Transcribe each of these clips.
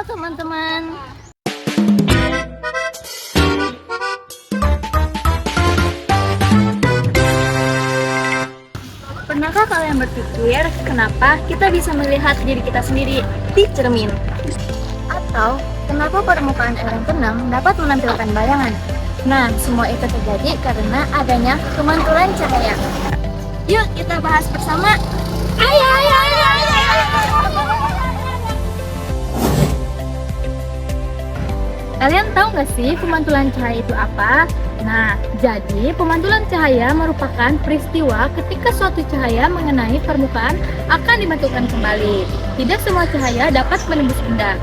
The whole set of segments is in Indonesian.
Halo teman-teman. Pernahkah kalian berpikir kenapa kita bisa melihat diri kita sendiri di cermin? Atau kenapa permukaan air yang tenang dapat menampilkan bayangan? Nah, semua itu terjadi karena adanya kemantulan cahaya. Yuk kita bahas bersama. Ayo, ayo, ayo, ayo, ayo. Kalian tahu nggak sih pemantulan cahaya itu apa? Nah, jadi pemantulan cahaya merupakan peristiwa ketika suatu cahaya mengenai permukaan akan dibantulkan kembali. Tidak semua cahaya dapat menembus benda.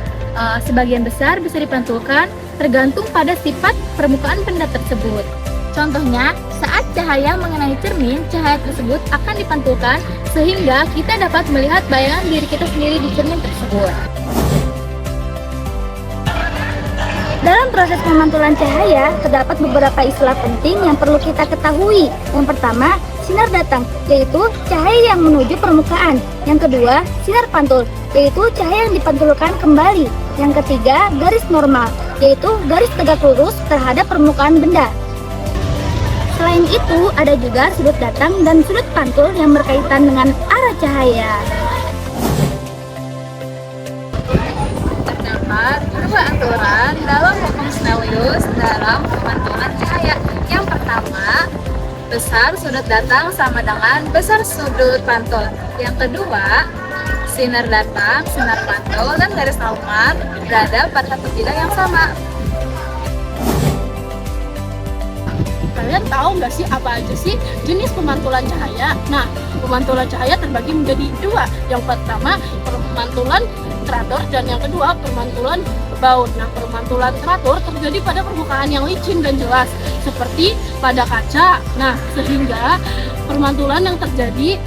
Sebagian besar bisa dipantulkan tergantung pada sifat permukaan benda tersebut. Contohnya, saat cahaya mengenai cermin, cahaya tersebut akan dipantulkan sehingga kita dapat melihat bayangan diri kita sendiri di cermin tersebut. Dalam proses pemantulan cahaya, terdapat beberapa istilah penting yang perlu kita ketahui. Yang pertama, sinar datang, yaitu cahaya yang menuju permukaan. Yang kedua, sinar pantul, yaitu cahaya yang dipantulkan kembali. Yang ketiga, garis normal, yaitu garis tegak lurus terhadap permukaan benda. Selain itu, ada juga sudut datang dan sudut pantul yang berkaitan dengan arah cahaya. Terdapat dua aturan dalam hukum Snellius dalam pemantulan cahaya. Yang pertama, besar sudut datang sama dengan besar sudut pantul. Yang kedua, sinar datang, sinar pantul, dan garis normal berada pada satu bidang yang sama. Kalian tahu nggak sih apa aja sih jenis pemantulan cahaya? Nah, pemantulan cahaya terbagi menjadi dua. Yang pertama, pemantulan teratur, dan yang kedua, pemantulan baut. Nah, pemantulan teratur terjadi pada permukaan yang licin dan jelas, seperti pada kaca. Nah, sehingga pemantulan yang terjadi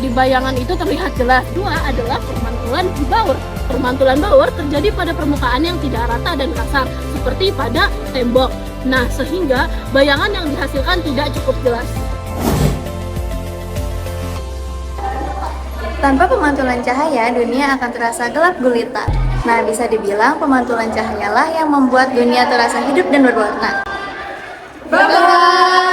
di bayangan itu terlihat jelas. Dua adalah pemantulan baur. Pemantulan baur terjadi pada permukaan yang tidak rata dan kasar, seperti pada tembok. Nah, sehingga bayangan yang dihasilkan tidak cukup jelas. Tanpa pemantulan cahaya, dunia akan terasa gelap gulita. Nah, bisa dibilang pemantulan cahayalah yang membuat dunia terasa hidup dan berwarna. Bye-bye!